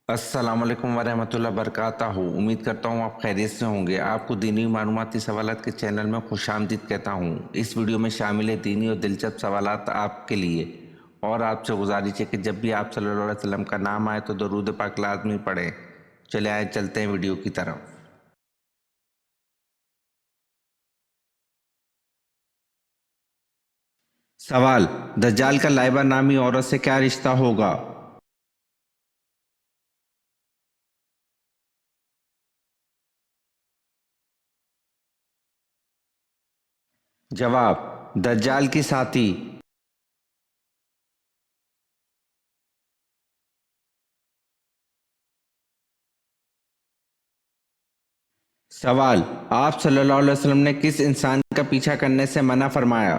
अस्सलाम वालेकुम वरहमतुल्लाह बरकातहू। उम्मीद करता हूँ आप खैरियत से होंगे। आपको दीनी मालूमाती सवालात के चैनल में खुशामदीद कहता हूँ। इस वीडियो में शामिल है दीनी और दिलचस्प सवालात आपके लिए। और आपसे गुजारिश है कि जब भी आप सल्लल्लाहु अलैहि वसल्लम का नाम आए तो दरूद पाक लाज़मी पढ़ें। चले आए चलते हैं वीडियो की तरफ। सवाल: दज्जाल का लाइबा नामी औरत से क्या रिश्ता होगा? जवाब: दज्जाल की साथी। सवाल: आप सल्लल्लाहु अलैहि वसल्लम ने किस इंसान का पीछा करने से मना फरमाया?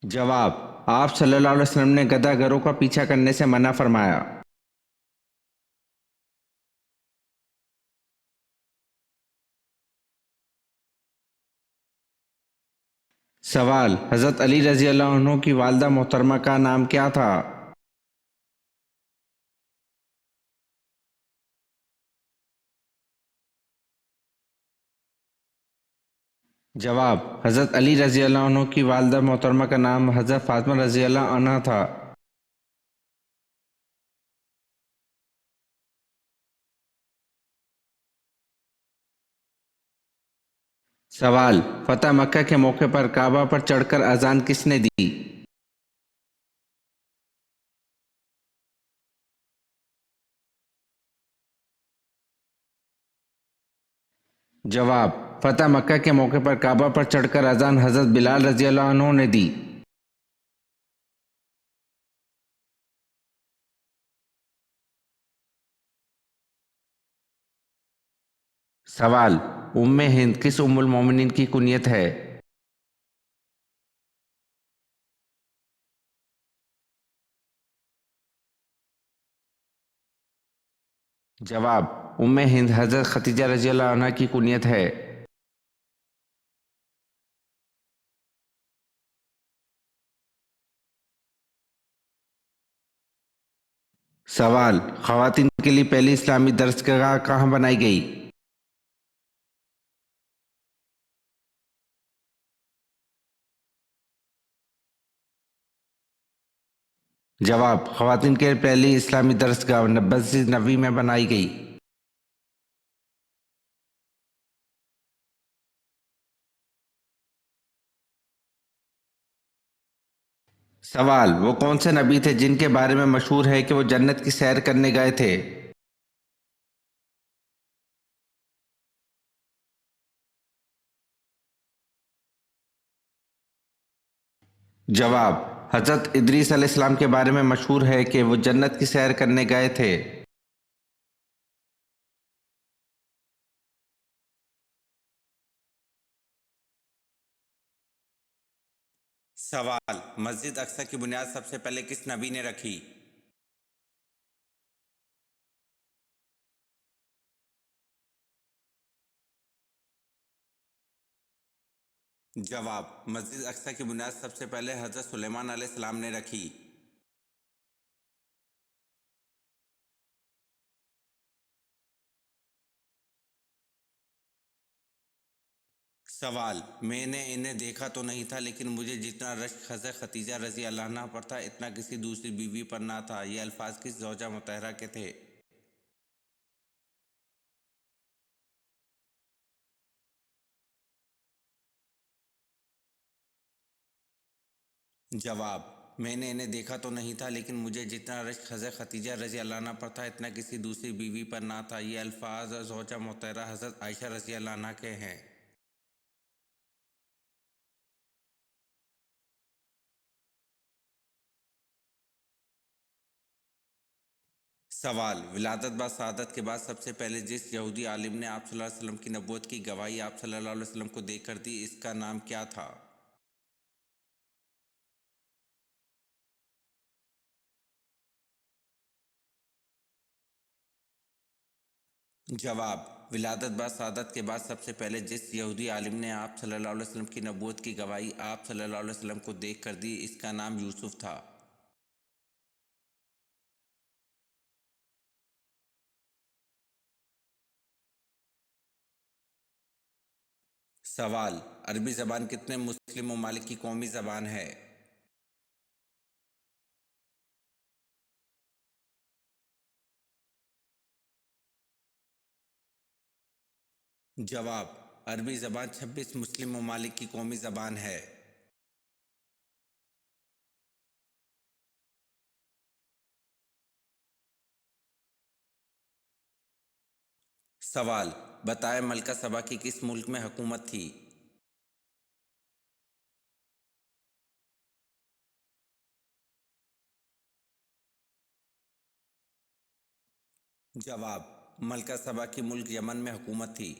जवाब: आप सल्लल्लाहु अलैहि वसल्लम ने गधाघरों का पीछा करने से मना फरमाया। सवाल: हज़रत अली रज़ी अल्लाह अन्हु की वालदा मोहतरमा का नाम क्या था? जवाब: हज़रत अली रज़ी अल्लाह अन्हु की वालदा मोहतरमा का नाम हज़रत फ़ातिमा रज़ी अल्लाह अन्हा था। सवाल: फ़तह मक्का के मौके पर काबा पर चढ़कर अजान किसने दी? जवाब: फ़तह मक्का के मौके पर काबा पर चढ़कर अजान हज़रत बिलाल रज़ी अल्लाह अन्हु ने दी। सवाल: उम्मे हिंद किस उम्मुल मोमिनीन की कुनियत है? जवाब: उम्मे हिंद हज़रत खतीजा रज़ी अल्लाह अन्हा की कुनियत है। सवाल: ख़वातीन के लिए पहली इस्लामी दर्सगाह कहाँ बनाई गई? जवाब: ख़वातीन के लिए पहली इस्लामी दर्सगाह मस्जिद नबवी में बनाई गई। सवाल: वो कौन से नबी थे जिनके बारे में मशहूर है कि वो जन्नत की सैर करने गए थे? जवाब: हज़रत इदरीस अलैहिस्सलाम के बारे में मशहूर है कि वो जन्नत की सैर करने गए थे। सवाल: मस्जिद अक्सा की बुनियाद सबसे पहले किस नबी ने रखी? जवाब: मस्जिद अक्सा की बुनियाद सबसे पहले हज़रत सुलेमान अलैहिस्सलाम ने रखी। सवाल: मैंने इन्हें देखा तो नहीं था लेकिन मुझे जितना रश्क हज़रत खतीजा रज़ी अल्लाह अन्हा पर था इतना किसी दूसरी बीवी पर ना था। ये अल्फाज किस ज़ौजा मुतहरा के थे? जवाब: मैंने इन्हें देखा तो नहीं था लेकिन मुझे जितना रश्क हज़रत खतीजा रज़ी अल्लाह अन्हा पर था इतना किसी दूसरी बीवी पर ना था। ये अल्फाज ज़ौजा मुतहरा हज़रत आयशा रज़ी अल्लाह अन्हा के हैं। सवाल: विलादत व शहादत के बाद सबसे पहले जिस यहूदी आलिम ने आप सल्लल्लाहु अलैहि वसल्लम की नबूवत की गवाही आप सल्लल्लाहु अलैहि वसल्लम को देकर दी, इसका नाम क्या था? जवाब: विलादत बाद शहादत के बाद सबसे पहले जिस यहूदी आलिम ने आप सल्लल्लाहु अलैहि वसल्लम की नबूवत की गवाही आप सल्लल्लाहु अलैहि वसल्लम को देख कर दी, इसका नाम यूसुफ था। सवाल: अरबी ज़बान कितने मुस्लिम ममालिक की कौमी ज़बान है? जवाब: अरबी ज़बान 26 मुस्लिम ममालिक की कौमी ज़बान है। सवाल: बताएं मलका सबा की किस मुल्क में हुकूमत थी? जवाब: मलका सबा की मुल्क यमन में हुकूमत थी।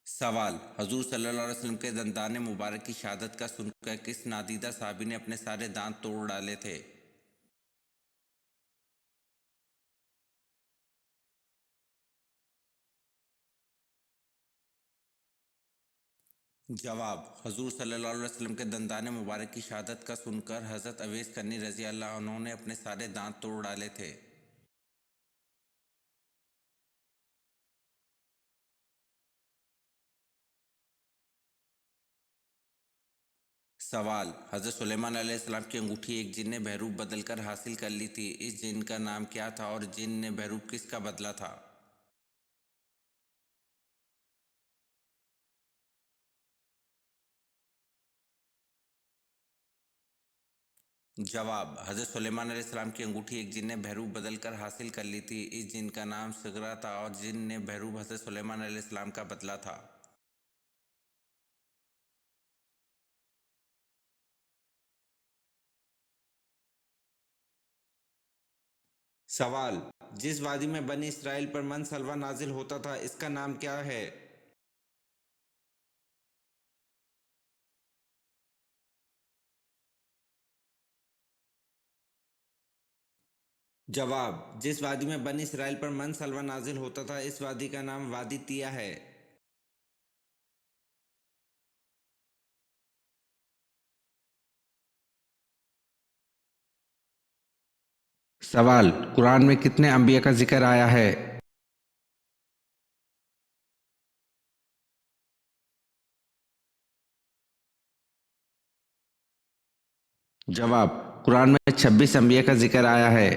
सवाल: हजूर सल्लल्लाहु अलैहि वसल्लम के दंताने मुबारक की शहादत का सुनकर किस नादीदा साहबी ने अपने सारे दांत तोड़ डाले थे? जवाब: हजूर सल्लल्लाहु अलैहि वसल्लम के दंताने मुबारक की शहादत का सुनकर हज़रत अवैस करनी रज़ी अल्लाह अन्हु ने अपने सारे दांत तोड़ डाले थे। सवाल: हज़रत सुलेमान अलैहिस्सलाम की अंगूठी एक जिन ने बहरूप बदलकर हासिल कर ली थी, इस जिन का नाम क्या था और जिन ने बहरूप किसका बदला था? जवाब: हज़रत सुलेमान अलैहिस्सलाम की अंगूठी एक जिन ने बहरूप बदलकर हासिल कर ली थी, इस जिन का नाम सिगरा था और जिन ने बहरूप हज़रत सुलेमान अलैहिस्सलाम का बदला था। सवाल: जिस वादी में बनी इसराइल पर मन सलवा नाजिल होता था, इसका नाम क्या है? जवाब: जिस वादी में बनी इसराइल पर मन सलवा नाजिल होता था, इस वादी का नाम वादी तिया है। सवाल: कुरान में कितने अंबिया का जिक्र आया है? जवाब: कुरान में 26 अंबिया का जिक्र आया है।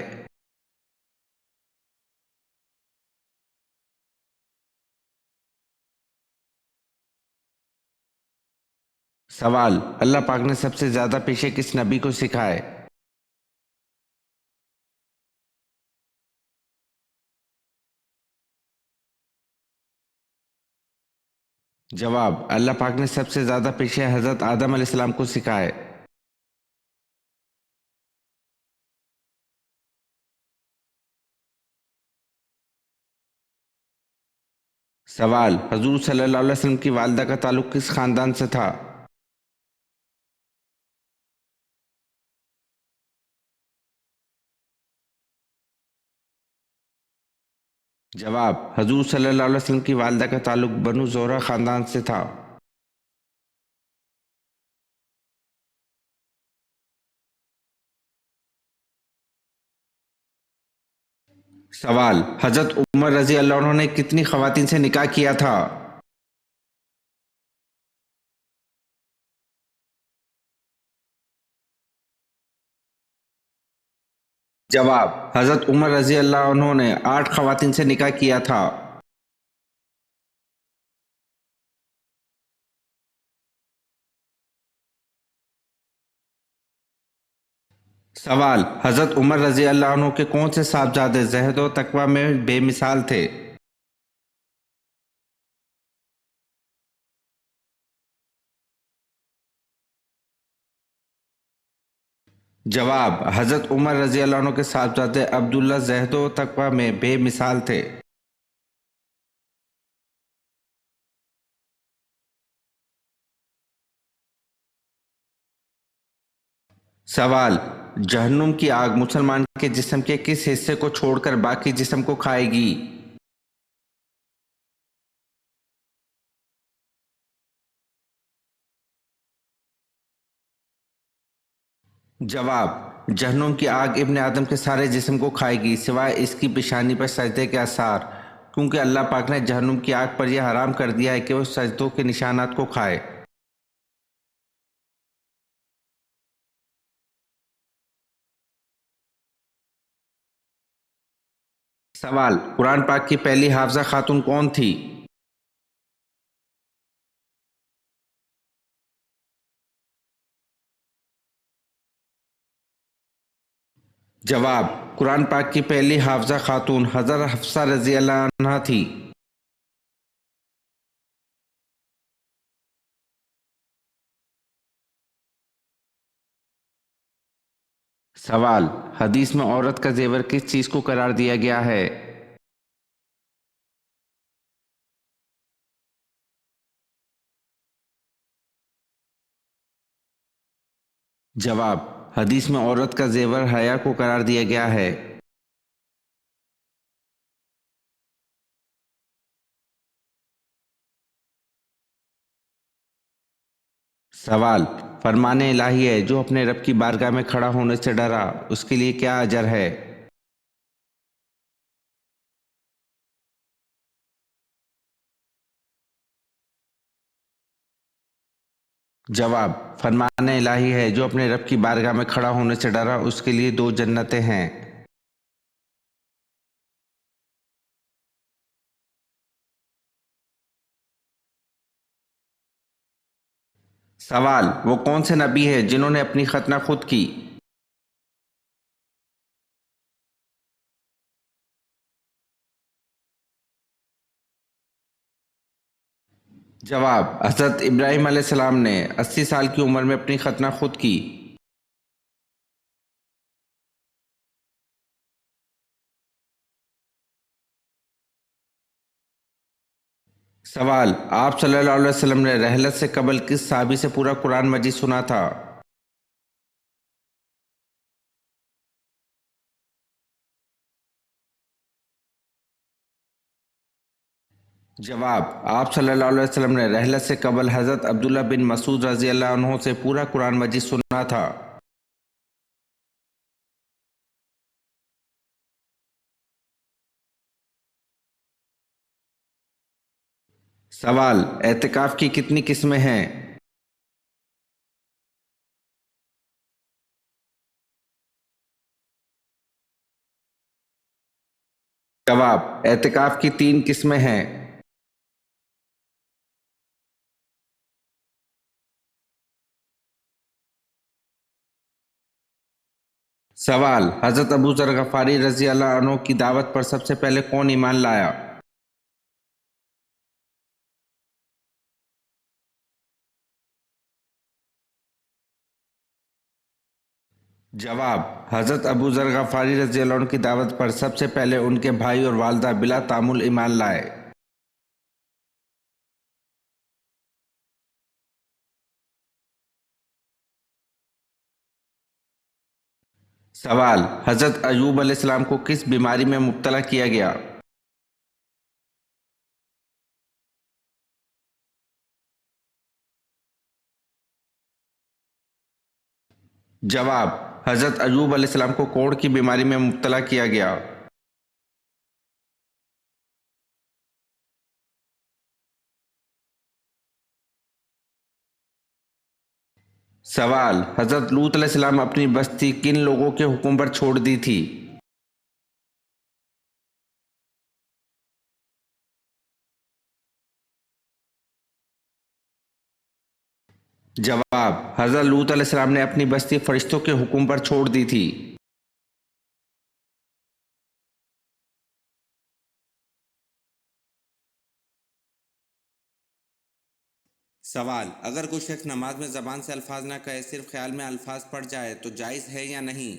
सवाल: अल्लाह पाक ने सबसे ज्यादा पेशे किस नबी को सिखाए? जवाब: अल्लाह पाक ने सबसे ज्यादा पेशे हजरत आदम अलैहिस्सलाम को सिखाए। सवाल: हजूर सल्लल्लाहु अलैहि वसल्लम की वालिदा का ताल्लुक किस खानदान से था? जवाब: हजूर सल्लल्लाहु अलैहि वसल्लम की वालिदा का ताल्लुक बनु ज़ोहरा खानदान से था। सवाल: हजरत उमर रजी अल्लाह अन्हु ने कितनी खवातीन से निकाह किया था? जवाब: हजरत उमर रजी अल्लाह अन्हु ने 8 खवातीन से निकाह किया था। सवाल: हजरत उमर रजी अल्लाह अन्हु के कौन से साहबजादे ज़हद और तकवा में बेमिसाल थे? जवाब: हजरत उमर रजी अल्लाह अन्हु के साहबजादे अब्दुल्ला ज़हद और तकवा में बेमिसाल थे। सवाल, जहन्नुम की आग मुसलमान के जिस्म के किस हिस्से को छोड़कर बाकी जिस्म को खाएगी? जवाब, जहन्नुम की आग इब्ने आदम के सारे जिस्म को खाएगी सिवाय इसकी पेशानी पर सजदे के आसार, क्योंकि अल्लाह पाक ने जहन्नुम की आग पर यह हराम कर दिया है कि वह सजदों के निशानात को खाए। सवाल, कुरान पाक की पहली हाफजा खातून कौन थी? जवाब, कुरान पाक की पहली हाफजा खातून हज़रत हफ्सा रज़ी अल्लाह अन्हा थी। सवाल, हदीस में औरत का जेवर किस चीज को करार दिया गया है? जवाब, हदीस में औरत का जेवर हया को करार दिया गया है। सवाल, फरमाने इलाही है जो अपने रब की बारगाह में खड़ा होने से डरा उसके लिए क्या अजर है? जवाब, फरमाने इलाही है जो अपने रब की बारगाह में खड़ा होने से डरा उसके लिए दो जन्नतें हैं। सवाल, वो कौन से नबी है जिन्होंने अपनी खतना खुद की? जवाब, हज़रत इब्राहिम अलैहिस्सलाम ने 80 साल की उम्र में अपनी खतना खुद की। सवाल, आप सल्लल्लाहु अलैहि वसल्लम ने रहलत से कबल किस साहबी से पूरा कुरान मजीद सुना था? जवाब, आप सल्लल्लाहु अलैहि वसल्लम ने रहलत से कबल हज़रत अब्दुल्ला बिन मसूद रज़ी अल्लाह अन्हो से पूरा कुरान मजीद सुना था। सवाल, एतिकाफ की कितनी किस्में हैं? जवाब, एतिकाफ की 3 किस्में हैं। सवाल, हज़रत अबू ज़र गफ़ारी रज़ी अल्लाह अन्हो की दावत पर सबसे पहले कौन ईमान लाया? जवाब, हज़रत अबू ज़र गफ़ारी रज़ी अल्लाह अन्हु की दावत पर सबसे पहले उनके भाई और वालदा बिला तामुल ईमान लाए। सवाल, हज़रत अयूब अलैहिस्सलाम को किस बीमारी में मुब्तला किया गया? जवाब, हज़रत अयूब अलैहिस्सलाम को कोढ़ की बीमारी में मुब्तला किया गया। सवाल, हज़रत लूत अलैहिस्सलाम अपनी बस्ती किन लोगों के हुक्म पर छोड़ दी थी? जवाब, हज़रत लूत अलैहिस्सलाम ने अपनी बस्ती फरिश्तों के हुक्म पर छोड़ दी थी। सवाल, अगर कोई शख्स नमाज में ज़बान से अल्फाज ना कहे सिर्फ ख्याल में अल्फाज पढ़ जाए तो जायज़ है या नहीं?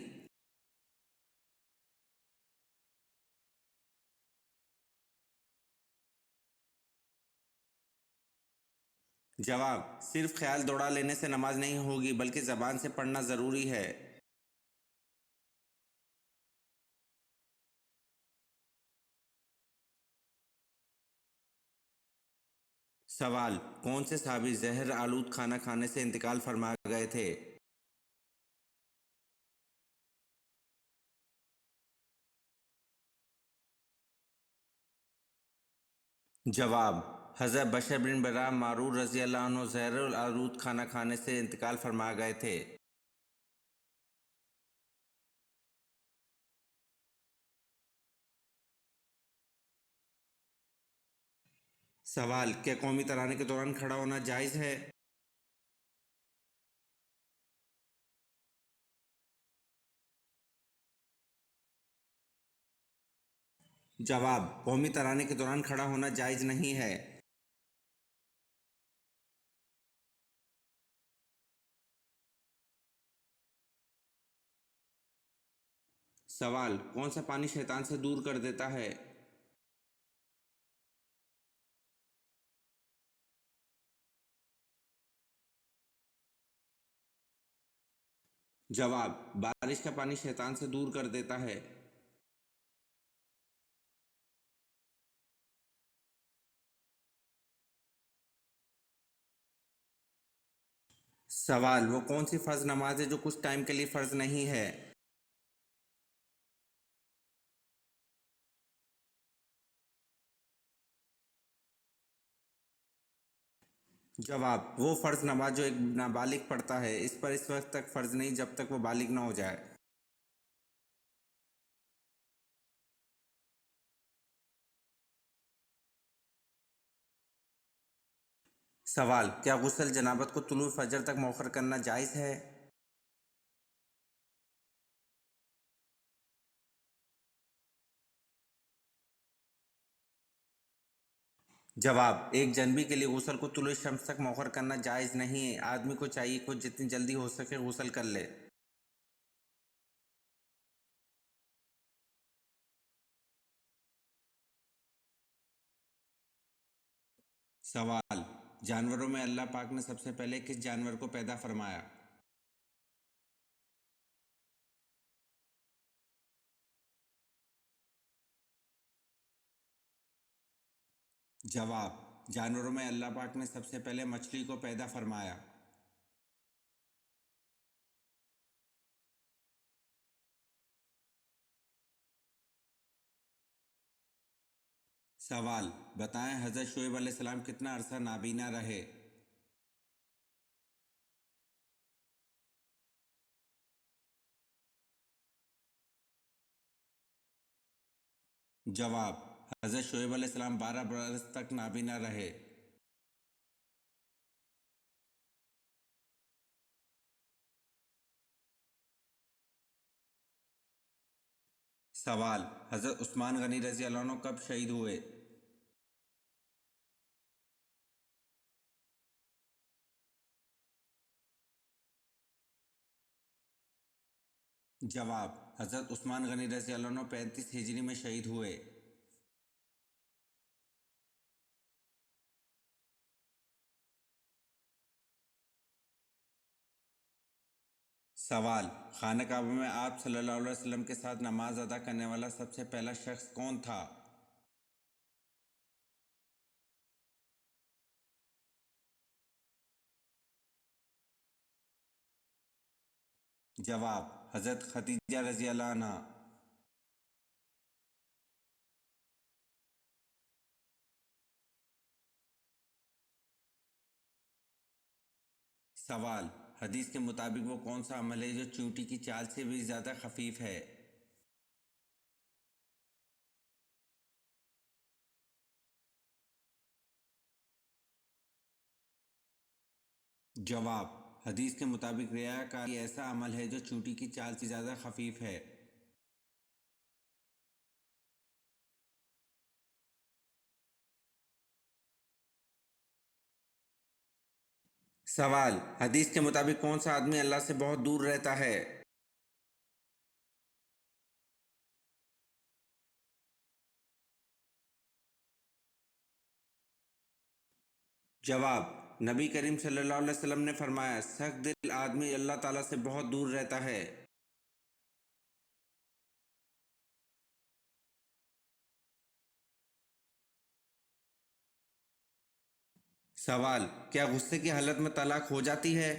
जवाब, सिर्फ ख्याल दौड़ा लेने से नमाज नहीं होगी बल्कि ज़बान से पढ़ना ज़रूरी है। सवाल, कौन से सहाबी जहर आलूद खाना खाने से इंतकाल फरमा गए थे? जवाब, हज़रत बशर बिन बरा मारूर रज़ी अल्लाह अन्हु जहर आलूद खाना खाने से इंतकाल फरमा गए थे। सवाल, क्या कौमी तराने के दौरान खड़ा होना जायज़ है? जवाब, कौमी तराने के दौरान खड़ा होना जायज़ नहीं है। सवाल, कौन सा पानी शैतान से दूर कर देता है? जवाब, बारिश का पानी शैतान से दूर कर देता है। सवाल, वो कौन सी फ़र्ज नमाज है जो कुछ टाइम के लिए फ़र्ज नहीं है? जवाब, वो फ़र्ज नमाज जो एक नाबालिग पढ़ता है, इस पर इस वक्त तक फ़र्ज नहीं जब तक वो बालिग ना हो जाए। सवाल, क्या गुस्ल जनाबत को तुलुए फजर तक मौखर करना जायज़ है? जवाब, एक जनबी के लिए गुस्ल को तुलुए शम्स तक मौखर करना जायज़ नहीं है। आदमी को चाहिए कि वो जितनी जल्दी हो सके गुस्ल कर ले। सवाल, जानवरों में अल्लाह पाक ने सबसे पहले किस जानवर को पैदा फरमाया? जवाब, जानवरों में अल्लाह पाक ने सबसे पहले मछली को पैदा फरमाया। सवाल, बताएं हज़रत शुएब अलैहिस्सलाम कितना अरसा नाबीना रहे? जवाब, हज़रत शुएब अलैहिस्सलाम 12 बरस तक नाबीना रहे। सवाल, हज़रत उस्मान गनी रज़ी अल्लाह अन्हु कब शहीद हुए? जवाब, हज़रत उस्मान गनी रज़ी अल्लाह अन्हु 35 हिजरी में शहीद हुए। सवाल, खाना काबा में आप सल्लल्लाहु अलैहि वसल्लम के साथ नमाज अदा करने वाला सबसे पहला शख्स कौन था? जवाब, हज़रत खदीजा रज़ी अल्लाह अन्हा। सवाल, हदीस के मुताबिक वो कौन सा अमल है जो चींटी की चाल से भी ज़्यादा खफीफ है? जवाब, हदीस के मुताबिक रियाकारी ऐसा अमल है जो चींटी की चाल से ज़्यादा खफीफ है। सवाल, हदीस के मुताबिक कौन सा आदमी अल्लाह से बहुत दूर रहता है? जवाब, नबी करीम सल्लल्लाहु अलैहि वसल्लम ने फरमाया, सख्त दिल आदमी अल्लाह ताला से बहुत दूर रहता है। सवाल, क्या गुस्से की हालत में तलाक हो जाती है?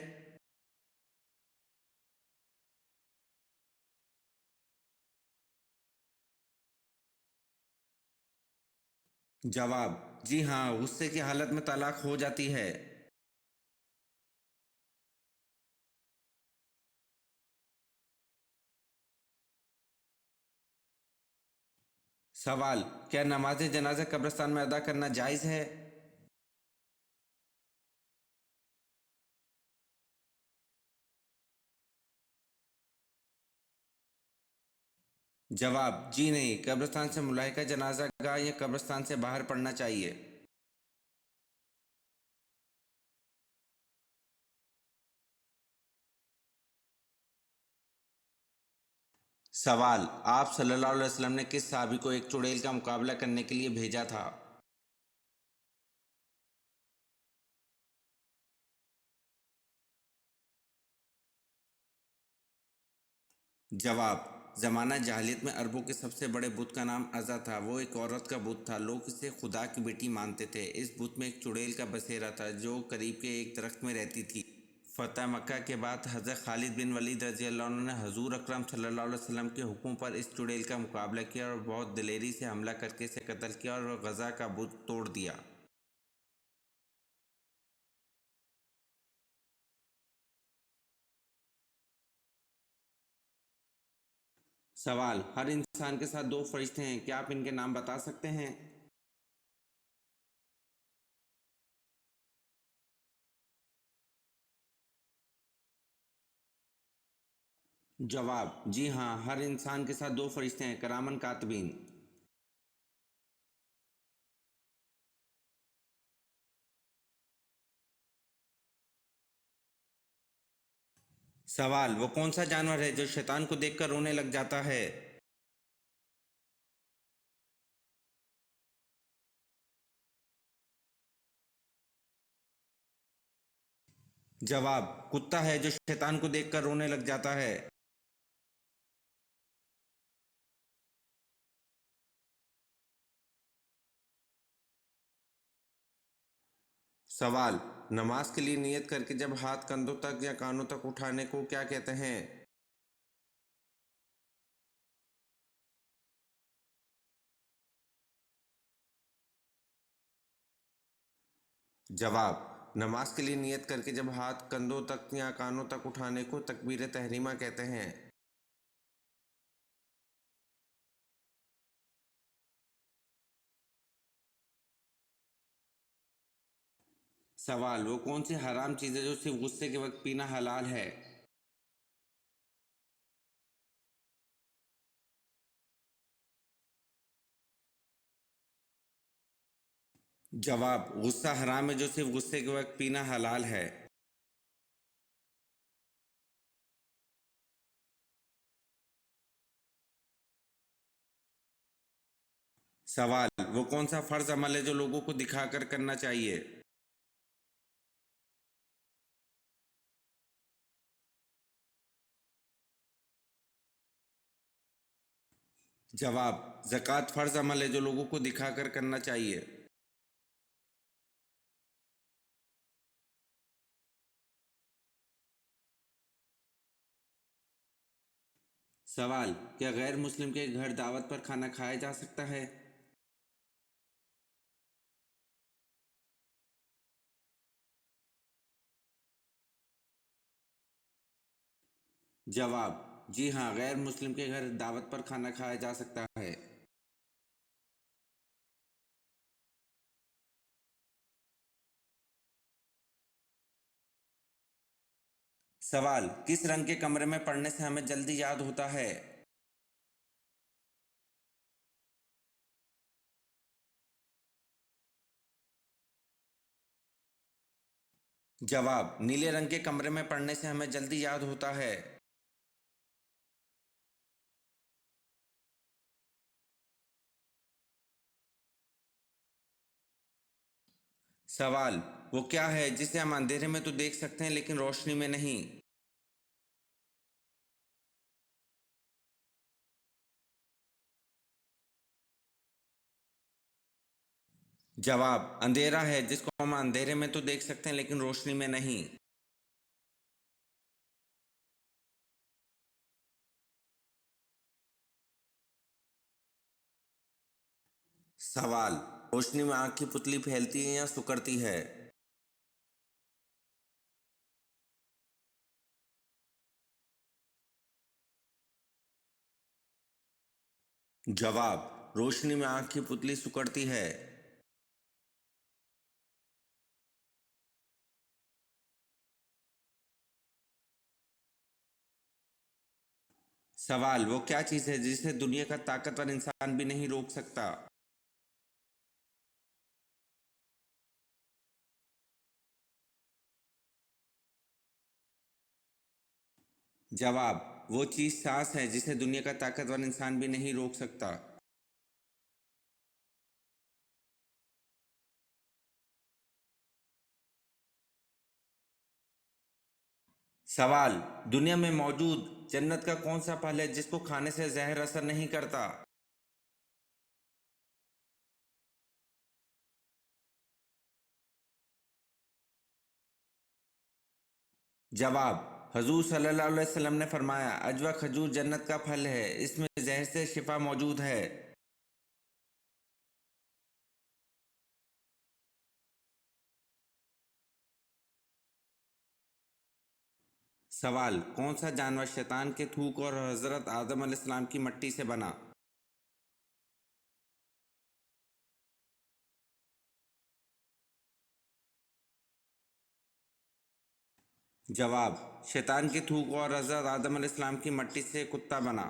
जवाब, जी हाँ, गुस्से की हालत में तलाक हो जाती है। सवाल, क्या नमाज जनाजा कब्रिस्तान में अदा करना जायज़ है? जवाब, जी नहीं, कब्रिस्तान से मुलाहिका जनाजा गाह या कब्रिस्तान से बाहर पढ़ना चाहिए। सवाल, आप सल्लल्लाहु अलैहि वसल्लम ने किस सहाबी को एक चुड़ैल का मुकाबला करने के लिए भेजा था? जवाब, ज़माना जाहिलियत में अरबों के सबसे बड़े बुत का नाम अज़ा था। वो एक औरत का बुत था। लोग इसे खुदा की बेटी मानते थे। इस बुत में एक चुड़ैल का बसेरा था जो करीब के एक दरख्त में रहती थी। फ़तह मक्का के बाद हज़रत खालिद बिन वलीद रज़ी अल्लाह अन्हु ने हजूर अकरम सल्लल्लाहु अलैहि वसल्लम के हुक्म पर इस चुड़ैल का मुकाबला किया और बहुत दिलेरी से हमला करके इसे कत्ल किया और वह गज़ा का बुत तोड़ दिया। सवाल, हर इंसान के साथ दो फरिश्ते हैं, क्या आप इनके नाम बता सकते हैं? जवाब, जी हाँ, हर इंसान के साथ दो फरिश्ते हैं, करामन कातबीन। सवाल, वो कौन सा जानवर है जो शैतान को देखकर रोने लग जाता है? जवाब, कुत्ता है जो शैतान को देखकर रोने लग जाता है। सवाल, नमाज के लिए नियत करके जब हाथ कंधों तक या कानों तक उठाने को क्या कहते हैं? जवाब, नमाज के लिए नियत करके जब हाथ कंधों तक या कानों तक उठाने को तकबीर तहरीमा कहते हैं। सवाल, वो कौन सी हराम चीज़ है जो सिर्फ गुस्से के वक्त पीना हलाल है? जवाब, गुस्सा हराम है जो सिर्फ गुस्से के वक्त पीना हलाल है। सवाल, वो कौन सा फ़र्ज़ अमल है जो लोगों को दिखाकर करना चाहिए? जवाब, ज़कात फ़र्ज़ अमल है जो लोगों को दिखाकर करना चाहिए। सवाल, क्या गैर मुस्लिम के घर दावत पर खाना खाया जा सकता है? जवाब, जी हाँ, गैर मुस्लिम के घर दावत पर खाना खाया जा सकता है। सवाल, किस रंग के कमरे में पढ़ने से हमें जल्दी याद होता है? जवाब, नीले रंग के कमरे में पढ़ने से हमें जल्दी याद होता है। सवाल, वो क्या है जिसे हम अंधेरे में तो देख सकते हैं लेकिन रोशनी में नहीं? जवाब, अंधेरा है जिसको हम अंधेरे में तो देख सकते हैं लेकिन रोशनी में नहीं। सवाल, रोशनी में आंख की पुतली फैलती है या सिकुड़ती है? जवाब, रोशनी में आंख की पुतली सिकुड़ती है। सवाल, वो क्या चीज है जिसे दुनिया का ताकतवर इंसान भी नहीं रोक सकता? जवाब, वो चीज सांस है जिसे दुनिया का ताकतवर इंसान भी नहीं रोक सकता। सवाल, दुनिया में मौजूद जन्नत का कौन सा फल है जिसको खाने से जहर असर नहीं करता? जवाब, हजूर सल्लल्लाहु अलैहि वसल्लम ने फरमाया, अजवा खजूर जन्नत का फल है, इसमें जहर से शिफा मौजूद है। सवाल, कौन सा जानवर शैतान के थूक और हजरत आदम अलैहिस्सलाम की मट्टी से बना? जवाब, शैतान के थूक और हजरत आदम अलैहिस्सलाम की मट्टी से कुत्ता बना।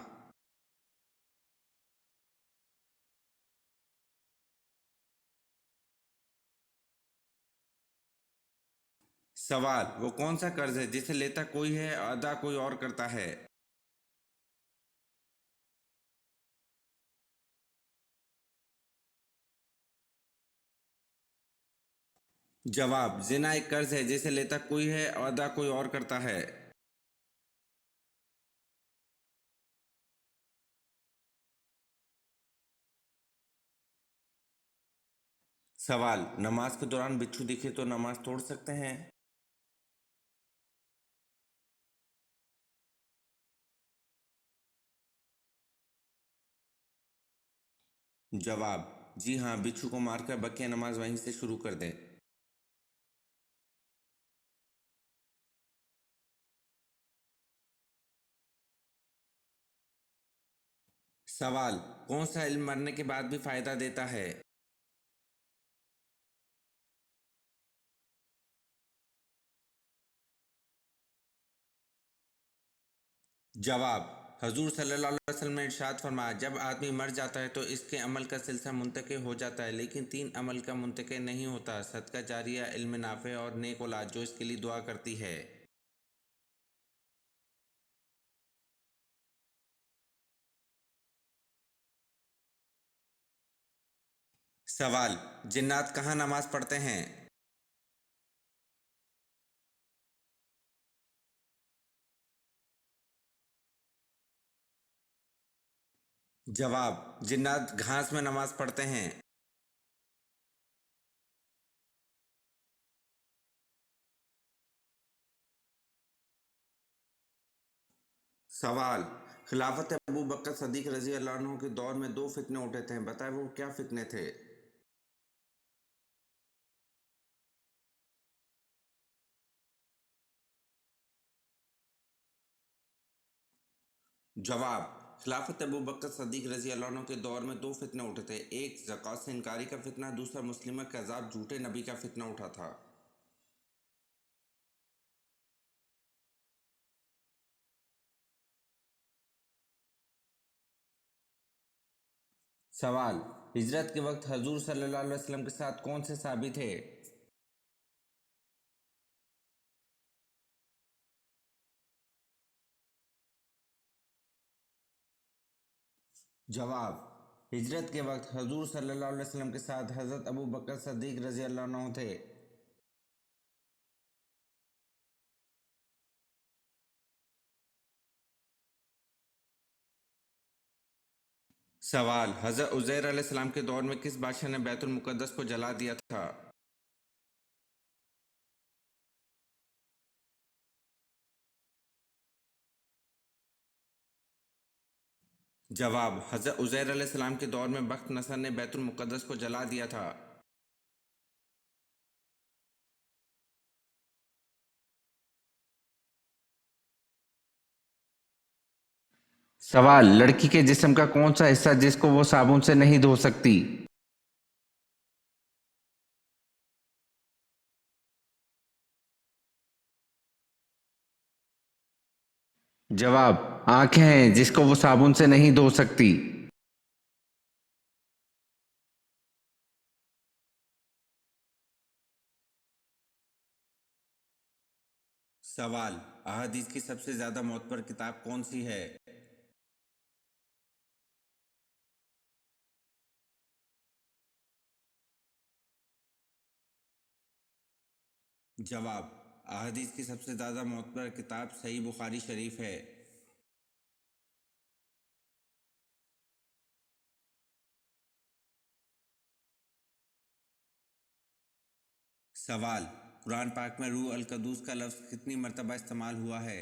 सवाल, वो कौन सा कर्ज है जिसे लेता कोई है अदा कोई और करता है? जवाब, जिना एक कर्ज है जिसे लेता कोई है अदा कोई और करता है। सवाल, नमाज के दौरान बिच्छू दिखे तो नमाज तोड़ सकते हैं? जवाब, जी हाँ, बिच्छू को मारकर बकिया नमाज वहीं से शुरू कर दें। सवाल, कौन सा इल्म मरने के बाद भी फायदा देता है? जवाब, हजूर सल्लल्लाहु अलैहि वसल्लम ने इरशाद फरमाया, जब आदमी मर जाता है तो इसके अमल का सिलसिला मुंतके हो जाता है लेकिन तीन अमल का मुंतके नहीं होता, सदका जारिया, इल्म नाफे और नेक औलाद जो इसके लिए दुआ करती है। सवाल, जिन्नात कहाँ नमाज पढ़ते हैं? जवाब, जिन्नात घास में नमाज पढ़ते हैं। सवाल, खिलाफत अबू बकर सदीक रजी अल्लाह अन्हु के दौर में दो फितने उठे थे, बताए वो क्या फितने थे? जवाब, खिलाफत अबू बकर सदीक रजी अल्लाह अन्हु के दौर में दो फितने उठे थे, एक ज़कात से इनकारी का फितना, दूसरा मुस्लिमा के अजाब झूठे नबी का फितना उठा था। सवाल, हिजरत के वक्त हजूर सल्लल्लाहु अलैहि वसल्लम के साथ कौन से साहबी थे? जवाब, हिजरत के वक्त हजूर सल्लल्लाहु अलैहि वसल्लम के साथ हज़रत अबू बकर सदीक रजी अल्लाह अन्हु थे। सवाल, हज़रत उज़ैर अलैहिस्सलाम के दौर में किस बादशाह ने बैतुल मुक़द्दस को जला दिया था? जवाब, हज़रत उज़ैर अलैहिस्सलाम के दौर में बख्त नसर ने बैतुल मुक़द्दस को जला दिया था। सवाल, लड़की के जिस्म का कौन सा हिस्सा जिसको वो साबुन से नहीं धो सकती? जवाब, आंखें हैं जिसको वो साबुन से नहीं धो सकती। सवाल, अहादीस की सबसे ज्यादा मोतबर किताब कौन सी है? जवाब, अहादीस की सबसे ज्यादा मोतबर किताब सही बुखारी शरीफ है। सवाल, कुरान पाक में रूह अल कदूस का लफ्ज़ कितनी मरतबा इस्तेमाल हुआ है?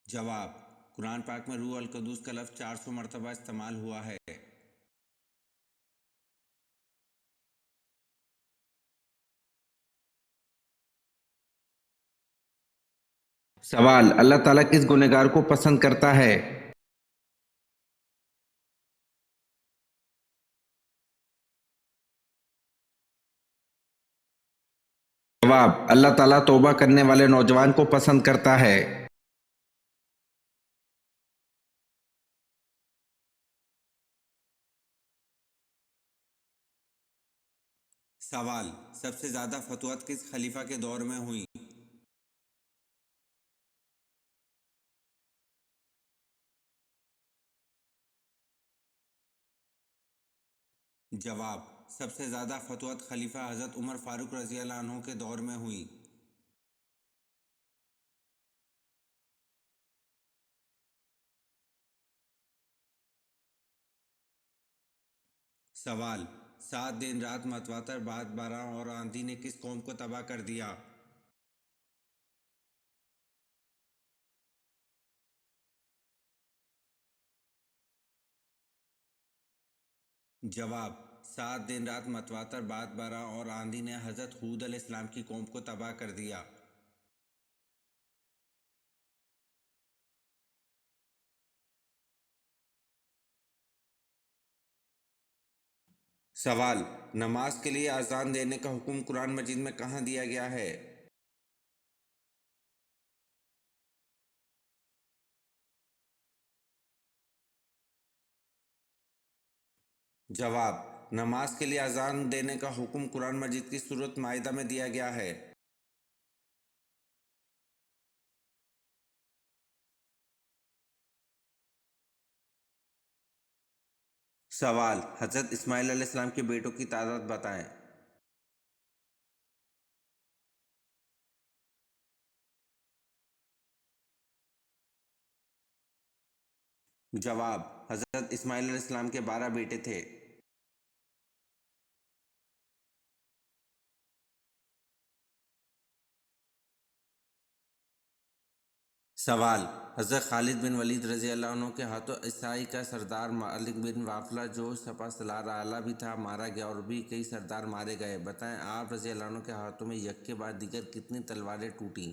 जवाब, कुरान पाक में रूह अल कदूस का लफ्ज़ 400 मरतबा इस्तेमाल हुआ है। सवाल, अल्लाह ताला किस गुनहगार को पसंद करता है? जवाब, अल्लाह ताला तौबा करने वाले नौजवान को पसंद करता है। सवाल, सबसे ज्यादा फतवत किस खलीफा के दौर में हुई? जवाब, सबसे ज्यादा फतवत खलीफा हजरत उमर फारूक रजी अल्लाह अन्हु के दौर में हुई। सवाल, 7 दिन रात मतवातर बाद बारह और आंधी ने किस कौम को तबाह कर दिया? जवाब, 7 दिन रात मतवातर बाद बारह और आंधी ने हजरत हूद अलैहिस्सलाम की कौम को तबाह कर दिया। सवाल, नमाज के लिए अजान देने का हुक्म कुरान मजीद में कहाँ दिया गया है? जवाब, नमाज के लिए अजान देने का हुक्म कुरान मजीद की सूरत माइदा में दिया गया है। सवाल, हजरत इस्माइल अलैहिस्सलाम के बेटों की तादाद बताएं। जवाब, हजरत इस्माइल अलैहिस्सलाम के 12 बेटे थे। सवाल, हजरत खालिद बिन वलीद रजी अल्लाह अन्हु के हाथों ईसाई का सरदार मालिक बिन वाफला जो सपा सलार आला भी था मारा गया और भी कई सरदार मारे गए। बताएं, आप रजी अल्लाह अन्हु के हाथों में यक के बाद दीगर कितनी तलवारें टूटी?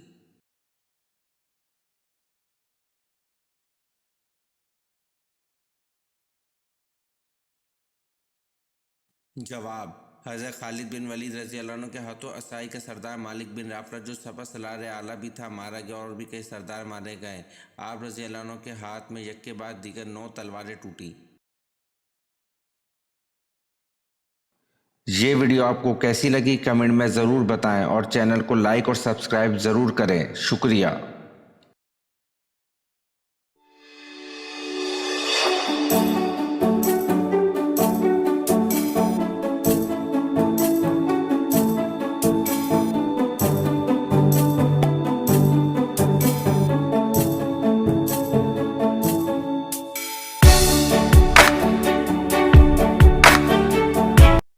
जवाब, हज़रत खालिद बिन वलीद रज़ी अल्लाह अन्हु के हाथों असाई का सरदार मालिक बिन राफरा जो सपा सलार आला भी था मारा गया और भी कई सरदार मारे गए। आप रज़ी अल्लाह अन्हु के हाथ में एक के बाद दीगर 9 तलवारें टूटी। ये वीडियो आपको कैसी लगी कमेंट में ज़रूर बताएं और चैनल को लाइक और सब्सक्राइब ज़रूर करें। शुक्रिया।